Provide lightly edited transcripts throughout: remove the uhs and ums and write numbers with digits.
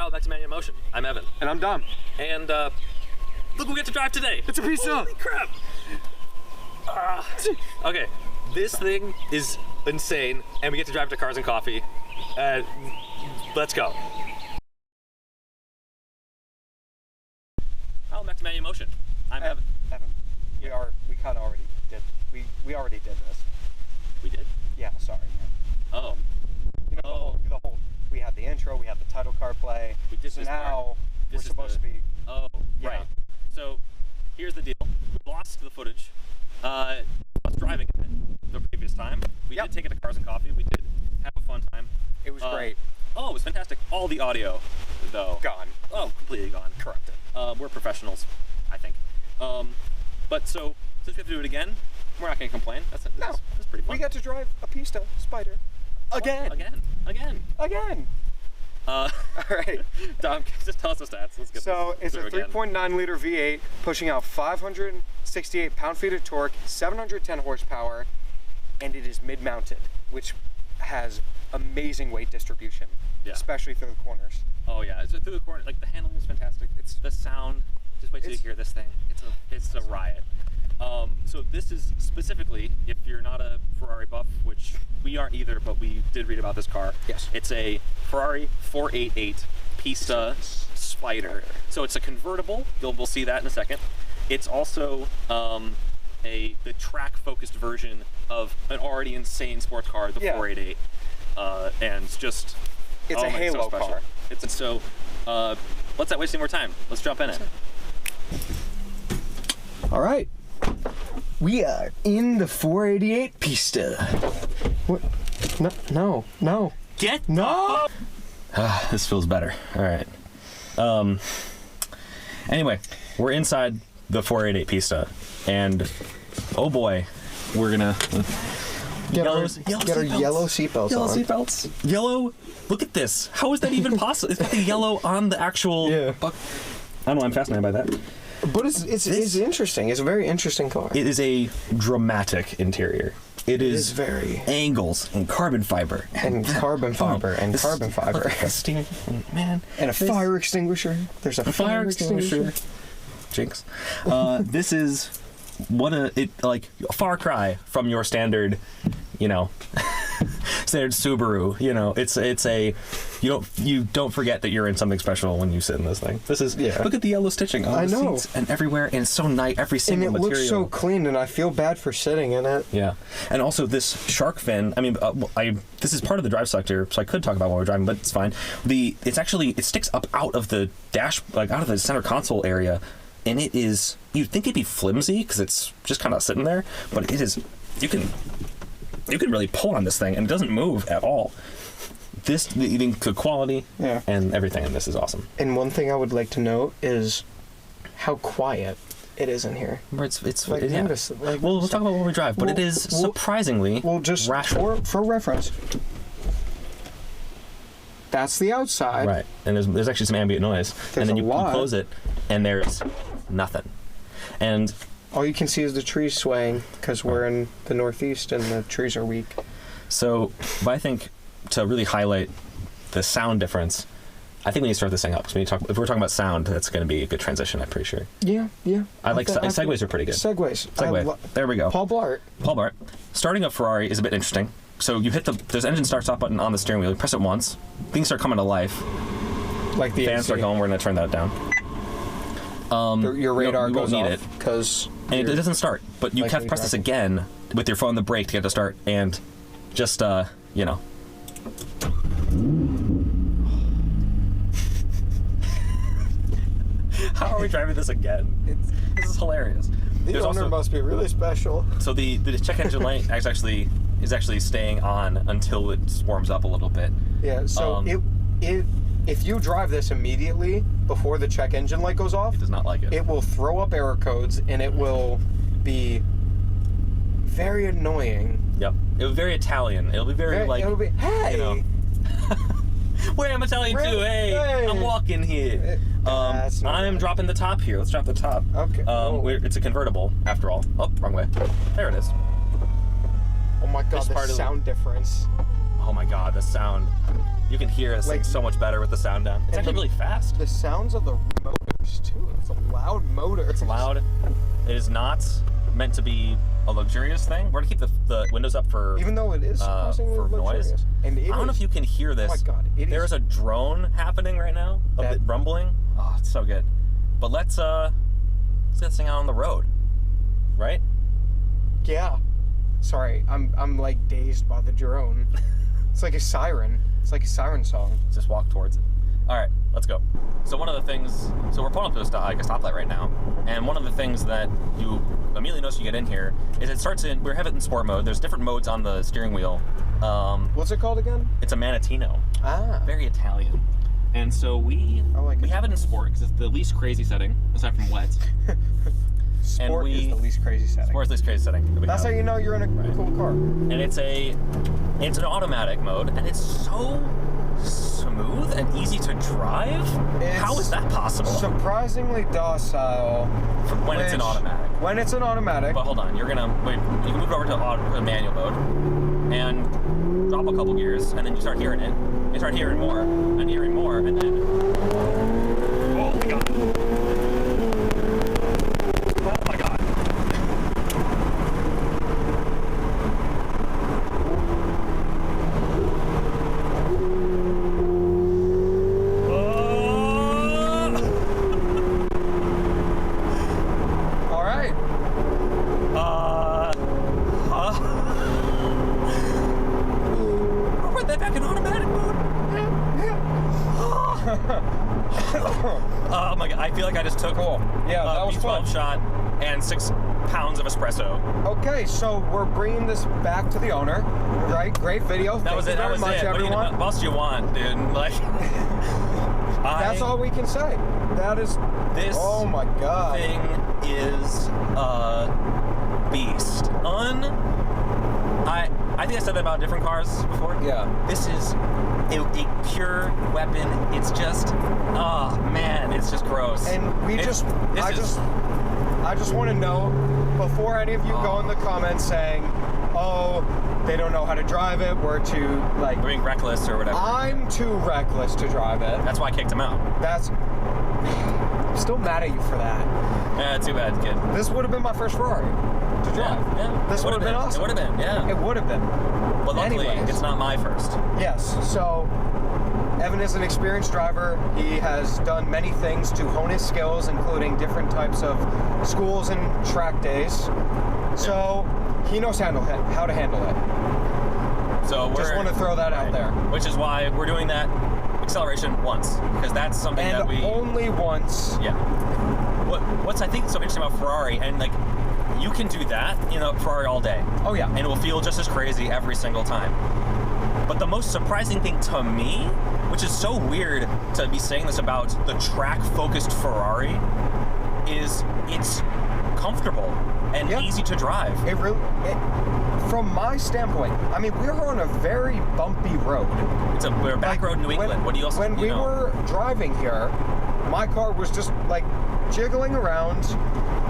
Welcome back to Manual Motion. I'm Evan. And I'm Dom. And look what we get to drive today. It's a Pista. Holy crap. Okay, this thing is insane, and we get to drive to Cars and Coffee. Let's go. Welcome back to Manual Motion. I'm Evan. Evan, we kind of already did. We already did this. We did? Yeah, sorry, man. Oh. You know, the whole. We had the intro. We had the title card play. We did so this now part. we're supposed to be. Oh, yeah. right. So here's the deal. We lost the footage. I was driving it the previous time. We did take it to Cars and Coffee. We did have a fun time. It was great. Oh, it was fantastic. All the audio, though. Gone. Oh, completely gone. Corrupted. We're professionals, I think. But so, since we have to do it again, we're not going to complain. That's pretty fun. We got to drive a Pista Spider. Again. Again. All right. Dom, just tell us the stats. Let's get So it's a 3.9 liter V8 pushing out 568 pound-feet of torque, 710 horsepower, and it is mid-mounted, which has amazing weight distribution, especially through the corners. Oh yeah, so through the corner, like the handling is fantastic. It's the sound. Just wait till you hear this thing. It's a riot. So this is specifically, if you're not a Ferrari buff, which we aren't either, but we did read about this car. Yes. It's a Ferrari 488 Pista Spider. So it's a convertible. We'll see that in a second. It's also the track-focused version of an already insane sports car, the 488, and it's just it's a halo car. Let's not waste any more time. Let's jump in it. All right. We are in the 488 Pista. What? No. Get no. This feels better. All right. Anyway, we're inside the 488 Pista, and oh boy, we're gonna get our yellow seatbelts on. Seatbelts. Yellow. Look at this. How is that even possible? It's got the yellow on the actual. Yeah. I don't know. I'm fascinated by that. But it's interesting. It's a very interesting car. It is a dramatic interior. It is very angles and carbon fiber and carbon fiber and carbon fiber. Man, and a fire extinguisher. There's a fire extinguisher. Jinx. This is a far cry from your standard, standard Subaru. You don't forget that you're in something special when you sit in this thing. This is look at the yellow stitching on the seats and everywhere, and it's so nice. Every single material. And it looks so clean, and I feel bad for sitting in it. Yeah, and also this shark fin. I mean, this is part of the drive sector, so I could talk about while we're driving, but it's fine. It sticks up out of the dash, out of the center console area, and it is. You'd think it'd be flimsy because it's just kind of sitting there, but it is. You can really pull on this thing, and it doesn't move at all. The quality and everything in this is awesome. And one thing I would like to note is how quiet it is in here. We'll talk about when we drive, but it is surprisingly rational. For reference, that's the outside. Right, and there's actually some ambient noise. And then you close it, and there's nothing. And all you can see is the trees swaying because we're in the Northeast and the trees are weak. So, but I think to really highlight the sound difference, I think we need to start this thing up. If we're talking about sound, that's going to be a good transition, I'm pretty sure. Yeah. Segues are pretty good. Segue. There we go. Paul Blart. Starting a Ferrari is a bit interesting. So you hit there's engine start-stop button on the steering wheel. You press it once, things start coming to life. Like the fans start going. We're going to turn that down. Your radar goes need off it because it doesn't start. But you have to press this again with your foot on the brake to get it to start, and just How are we driving this again? This is hilarious. The owner must be really special. So the check engine light is actually staying on until it warms up a little bit. Yeah. So if you drive this immediately before the check engine light goes off, it does not like it. It will throw up error codes, and it will be very annoying. Yep. It'll be very Italian. It'll be hey. Wait, I'm Italian too. Hey, I'm walking here. I'm dropping the top here. Let's drop the top. Okay. It's a convertible, after all. Oh, wrong way. There it is. Oh my god, the sound difference. Oh my god, the sound. You can hear this thing so much better with the sound down. It's actually really fast. The sounds of the motors too. It's a loud motor. It's loud. It is not meant to be a luxurious thing. We're gonna keep the windows up for even though it is surprisingly for luxurious. noise. And I don't know if you can hear this. Oh my god, there is a drone happening right now of it rumbling. Oh, it's so good. But let's get this thing out on the road, right? Yeah. Sorry, I'm like dazed by the drone. It's like a siren. It's like a siren song. Just walk towards it. All right, let's go. So one of the things, so we're pulling up to a stoplight right now, and one of the things that you immediately notice you get in here is it starts in, we have it in sport mode. There's different modes on the steering wheel. What's it called again? It's a Manatino. Ah. Very Italian. And so we have it in sport because it's the least crazy setting, aside from wet. Sport is the least crazy setting. Sport's the least crazy setting. That's how you know you're in a cool car. And it's an automatic mode, and it's so smooth and easy to drive. How is that possible? Surprisingly docile. When it's in automatic. When it's in automatic. But hold on, you can move it over to manual mode and drop a couple gears, and then you start hearing it. You start hearing more, and then oh my god. Oh my god. All right. We're back in automatic mode. Oh my god, I feel like I just took that was fun. B12 shot and 6 pounds of espresso. Okay, so we're bringing this back to the owner, right? Great video. That was it. That was it. Everyone. What else do you want, dude? Like, that's all we can say. That is this. Oh my god. Thing is a beast. I think I said that about different cars before. Yeah. This is a pure weapon. It's just, oh man, it's just gross. And I just want to know, before any of you go in the comments saying, oh, they don't know how to drive it, we're too, like... being reckless or whatever. I'm too reckless to drive it. That's why I kicked him out. I'm still mad at you for that. Yeah, too bad, kid. This would have been my first Ferrari to drive. Yeah. This would have been awesome. It would have been, yeah. It would have been. But luckily, it's not my first. Yes, so Evan is an experienced driver. He has done many things to hone his skills, including different types of schools and track days. So he knows how to handle it. So just want to throw that out there. Which is why we're doing that acceleration once, because that's something that we only once. Yeah. What's I think so interesting about Ferrari, and like you can do that in a Ferrari all day. Oh yeah. And it will feel just as crazy every single time. But the most surprising thing to me, which is so weird to be saying this about the track-focused Ferrari, is it's comfortable and easy to drive. From my standpoint, I mean, we're on a very bumpy road. We're back road in New England. What do you also? When we were driving here, my car was just like jiggling around,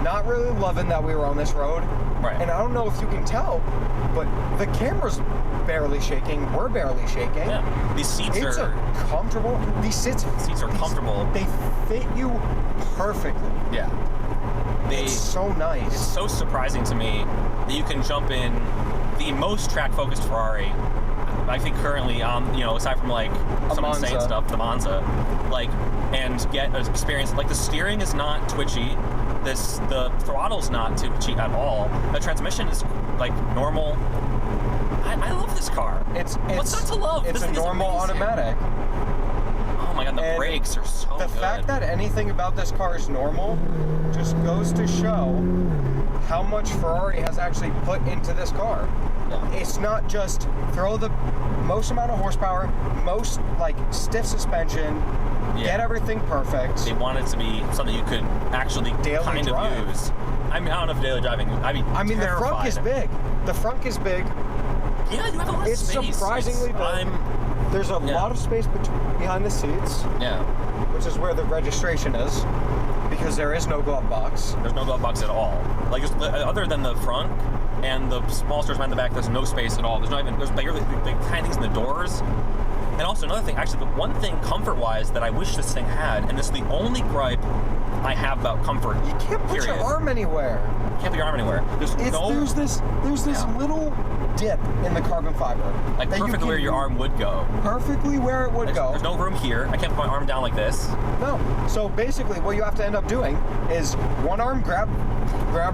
not really loving that we were on this road. Right. And I don't know if you can tell, but the camera's barely shaking. We're barely shaking. Yeah. These seats are comfortable. These seats are comfortable. They fit you perfectly. Yeah. It's so nice. It's so surprising to me that you can jump in the most track-focused Ferrari, I think currently, aside from like some insane stuff, the Monza, like, and get an experience. Like the steering is not twitchy. The throttle's not twitchy at all. The transmission is like normal. I love this car. What's not to love? It's a normal automatic. Oh my god, the brakes are so good. The fact that anything about this car is normal just goes to show how much Ferrari has actually put into this car. Yeah. It's not just throw the most amount of horsepower, most like stiff suspension, get everything perfect. They want it to be something you could actually kind of use. I mean, I don't know if daily driving. I mean, the front is big. The front is big. Yeah, you have a lot of space. It's surprisingly big. There's a lot of space behind the seats. Yeah. Which is where the registration is, because there is no glove box. There's no glove box at all. Like, other than the front and the small stores behind the back, there's no space at all. There's barely the tiny things in the doors. And also another thing, actually, the one thing comfort-wise that I wish this thing had, and this is the only gripe I have about comfort. You can't put your arm anywhere. Can't put your arm anywhere. There's this little dip in the carbon fiber. Like perfectly where your arm would go. Perfectly where it would go. There's no room here. I can't put my arm down like this. No. So basically what you have to end up doing is one arm grab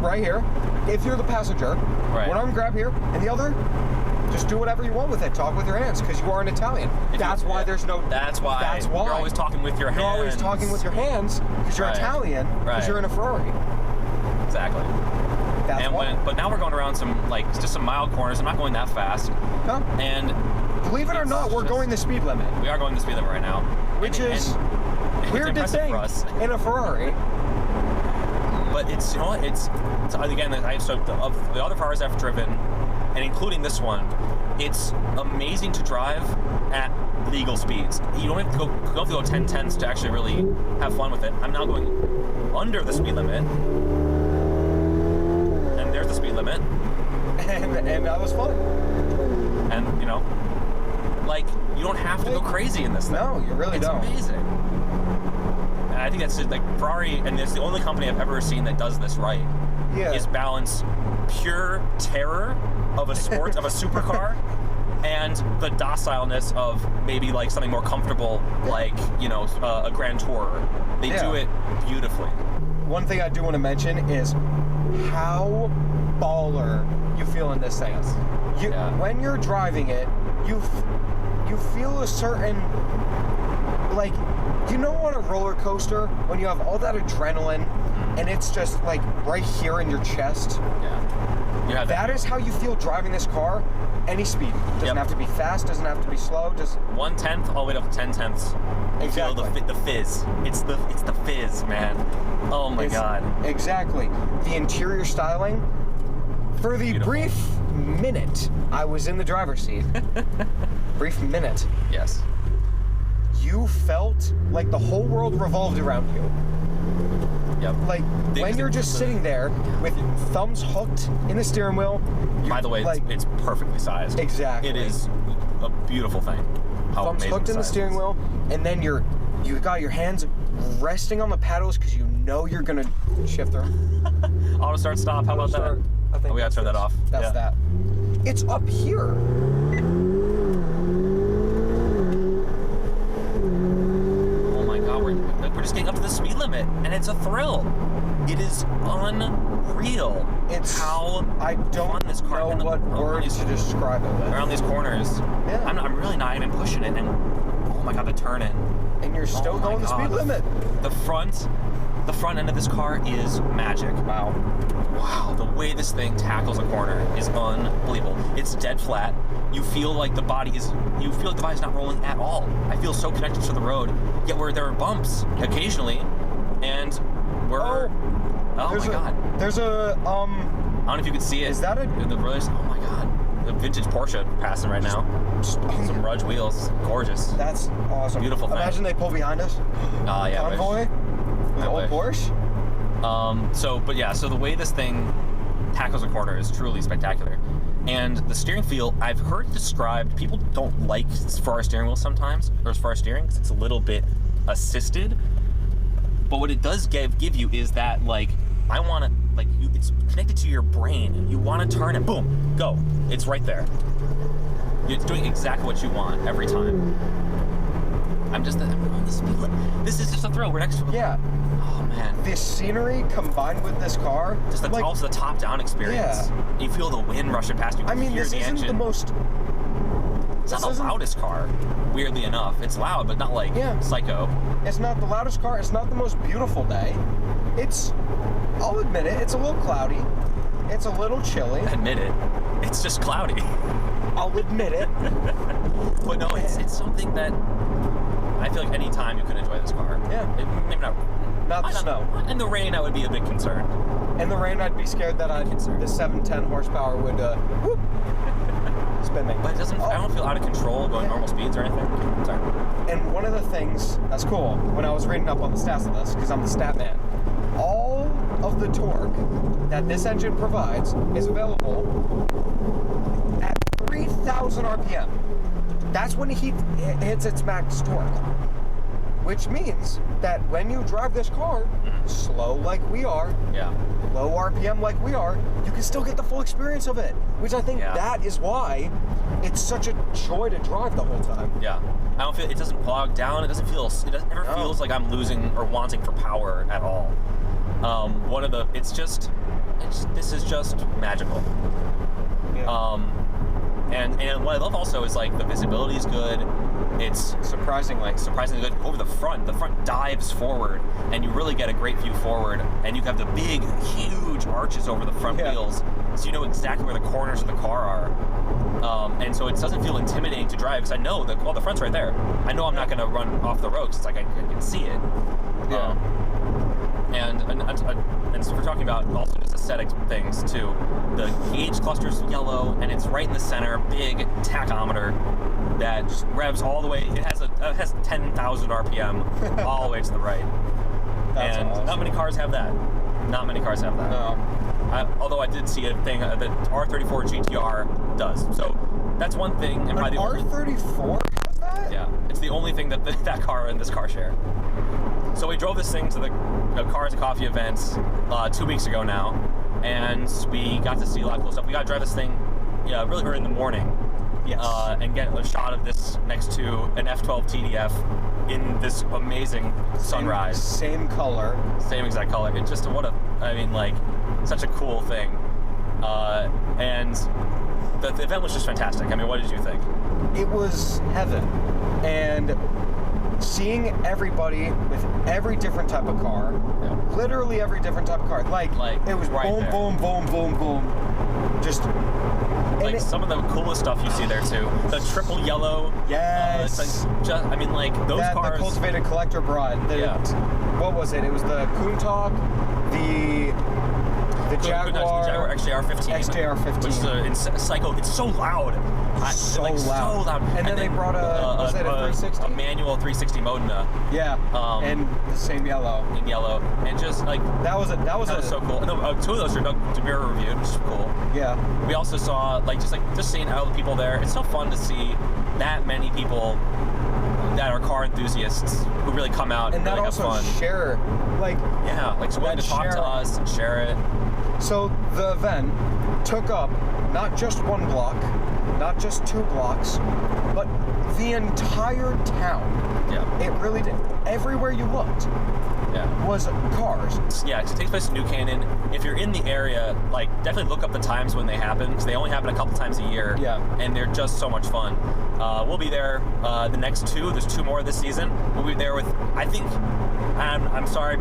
right here, if you're the passenger. Right. One arm grab here, and the other, just do whatever you want with it. Talk with your hands, because you are an Italian. That's why you're always talking with your hands. You're always talking with your hands, because you're Italian, because you're in a Ferrari. Exactly. But now we're going around some just some mild corners. I'm not going that fast. No. And believe it or not, we're going the speed limit. We are going the speed limit right now, which is weird to think in a Ferrari. But it's again, of the other Ferraris I've driven, and including this one, it's amazing to drive at legal speeds. You don't have to go 10/10s to actually really have fun with it. I'm now going under the speed limit. There's the speed limit. And that was fun. And, you don't have to go crazy in this thing. No, you really don't. It's amazing. And I think that's just, Ferrari, and it's the only company I've ever seen that does this right. Yeah. Is balance pure terror of a sport, of a supercar, and the docileness of maybe something more comfortable, a Grand Tourer. They do it beautifully. One thing I do want to mention is how baller you feel in this thing. When you're driving it, you feel a certain, on a roller coaster when you have all that adrenaline and it's just right here in your chest. Yeah. That is how you feel driving this car. Any speed. Doesn't have to be fast, doesn't have to be slow, just 1/10 all the way up to 10/10. Exactly. You feel the fizz. It's the fizz, man. Oh my god. Exactly. The interior styling. For the brief minute I was in the driver's seat. Brief minute. Yes. You felt like the whole world revolved around you. Yep. When you're just sitting there with thumbs hooked in the steering wheel. By the way, it's perfectly sized. Exactly. It is a beautiful thing. Thumbs hooked in the steering wheel, and then you got your hands resting on the paddles because you know you're gonna shift them. Auto start stop. How about that? I think we gotta turn that off. That's that. It's up here. We're just getting up to the speed limit, and it's a thrill. It is unreal. It's how I don't fun this car know what words to describe it with. Around these corners. Yeah. I'm really not even pushing it, and oh my god, the turn-in. And you're still going the speed limit. The front end of this car is magic. Wow, the way this thing tackles a corner is unbelievable. It's dead flat. You feel like the body's not rolling at all. I feel so connected to the road, yet where there are bumps occasionally, and we're oh my god. There's a I don't know if you can see it. Is that oh my god. The vintage Porsche passing right now. Some Rudge wheels. Gorgeous. That's awesome. Beautiful thing. Imagine they pull behind us. Yeah. Convoy with old Porsche. So the way this thing tackles a corner is truly spectacular. And the steering feel, I've heard described, people don't like Ferrari steering wheels sometimes, or Ferrari steering, because it's a little bit assisted. But what it does give you is that, I want to, it's connected to your brain. You want to turn and boom, go. It's right there. It's doing exactly what you want every time. I'm on the speed limit. This is just a thrill. We're next to Yeah. Oh man. This scenery combined with this car. Just also the top-down experience. Yeah. You feel the wind rushing past you. This isn't the most. It's not the loudest car, weirdly enough. It's loud, but not psycho. It's not the loudest car. It's not the most beautiful day. I'll admit it, it's a little cloudy. It's a little chilly. Admit it. It's just cloudy. I'll admit it. But no, it's something that I feel like any time you could enjoy this car. Yeah. Maybe not. Not the snow. In the rain, I would be a bit concerned. In the rain, I'd be scared that the 710 horsepower would whoop, spin me. But it doesn't. I don't feel out of control going normal speeds or anything. Sorry. And one of the things that's cool when I was reading up on the stats of this, because I'm the stat man, all of the torque that this engine provides is available at 3,000 RPM. that's when it hits its max torque. Which means that when you drive this car, slow like we are, low RPM like we are, you can still get the full experience of it. Which I think that is why it's such a joy to drive the whole time. Yeah. I don't feel, it doesn't bog down, it never feels like I'm losing or wanting for power at all. This is just magical. Yeah. And what I love also is like the visibility is good. It's surprisingly good over the front. The front dives forward, and you really get a great view forward. And you have the big, huge arches over the front wheels, so you know exactly where the corners of the car are. And so it doesn't feel intimidating to drive because I know that the front's right there. I know I'm not going to run off the road because it's like I can see it. Yeah. And so we're talking about also just aesthetic things too. The gauge cluster's yellow, and it's right in the center. Big tachometer that just revs all the way. It has 10,000 RPM all the way to the right. That's awesome. Not many cars have that. No. Although I did see a thing that R34 GTR does. So that's one thing. And An R34 has that? Yeah, it's the only thing that that car and this car share. So we drove this thing to the Cars and Coffee events 2 weeks ago now, and we got to see a lot of cool stuff. We got to drive this thing really early in the morning. Yes. And get a shot of this next to an F12 TDF in this amazing sunrise. Same color. Same exact color. It's just such a cool thing. And the event was just fantastic. I mean, what did you think? It was heaven. And seeing everybody with every different type of car, literally every different type of car, like it was right boom, there. boom, boom, boom, boom, just like some of the coolest stuff you see there too. The triple yellow. Yes. Those cars. The cultivated collector brought. What was it? It was the Countach, the Jaguar XJR15. XJR15. Which is it's so loud. So loud. And then they brought was it a 360? A manual 360 Modena. Yeah. And the same yellow. In yellow. And just like that was so cool. No, two of those are Demira reviewed, which is cool. Yeah. We also saw just seeing all the people there. It's so fun to see that many people that are car enthusiasts who really come out and that really also have fun. Share so willing to talk to us and share it. So the event took up not just one block, not just 2 blocks, but the entire town. Yeah. It really did. Everywhere you looked was cars. Yeah, it takes place in New Canaan. If you're in the area, definitely look up the times when they happen, because they only happen a couple times a year. Yeah. And they're just so much fun. We'll be there the next 2. There's 2 more this season. We'll be there with, I think, I'm sorry,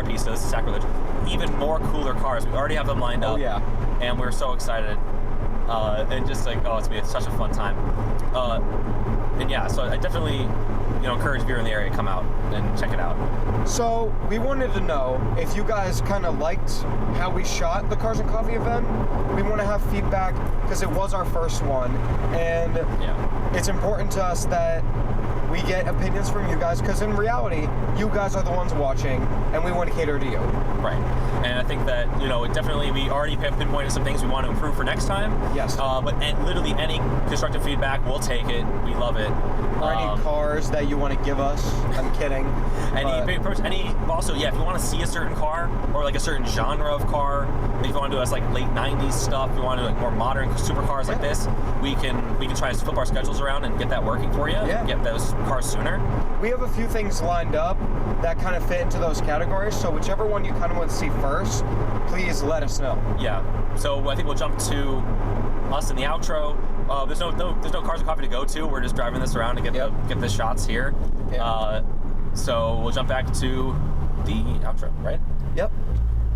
Pista, this is sacrilege, even more cooler cars. We already have them lined up. Oh, yeah. And we're so excited. And just it's going to be such a fun time. So I definitely, encourage if you're in the area, come out and check it out. So we wanted to know if you guys kind of liked how we shot the Cars and Coffee event. We want to have feedback because it was our first one, and it's important to us that we get opinions from you guys, because in reality, you guys are the ones watching, and we want to cater to you. Right. And I think that, definitely we already have pinpointed some things we want to improve for next time. Yes. But literally any constructive feedback, we'll take it. We love it. Or any cars that you want to give us. I'm kidding. Also, if you want to see a certain car, or a certain genre of car, if you want to do us late 90s stuff, you want to do more modern supercars like this, we can try to flip our schedules around and get that working for you. Yeah. And get those cars sooner. We have a few things lined up that kind of fit into those categories, so whichever one you kind of want to see first, please let us know. Yeah. So I think we'll jump to us in the outro. There's no Cars and Coffee to go to. We're just driving this around to get the shots here. Yeah. So we'll jump back to the outro, right? Yep.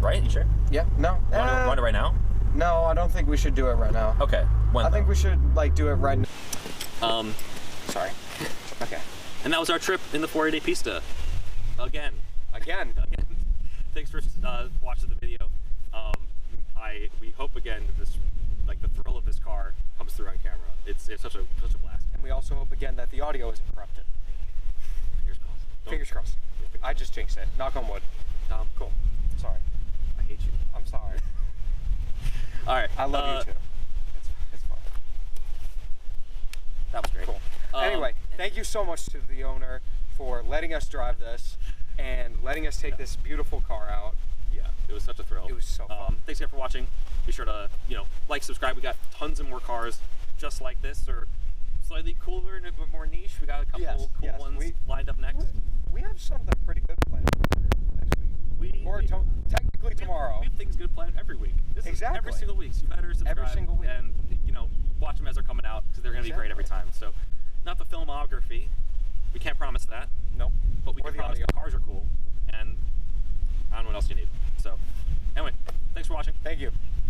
Right? You sure? Yep. No. Want it right now? No, I don't think we should do it right now. Okay. When? I think we should do it right now. Sorry. Okay. And that was our trip in the 480 Pista. Again. Thanks for watching the video. We hope again that this, the thrill of this car comes through on camera. It's such a blast. And we also hope again that the audio isn't corrupted. Fingers crossed. Fingers crossed. I just jinxed it. Knock on wood. Cool. Sorry. I hate you. I'm sorry. All right. I love you too. It's fine. That was great. Cool. Anyway, thank you so much to the owner for letting us drive this and letting us take this beautiful car out. Yeah, it was such a thrill. It was so fun. Thanks again for watching. Be sure to, like, subscribe. We got tons of more cars just like this, or slightly cooler and a bit more niche. We got a couple cool ones lined up next. We have something pretty good planned for next week. Technically tomorrow. We have things good planned every week. This is every single week. So you better subscribe. Every single week. And, watch them as they're coming out, because they're going to be great every time. So, not the filmography. We can't promise that. Nope. But we can promise the cars are cool. And I don't know what else you need. So, anyway, thanks for watching. Thank you.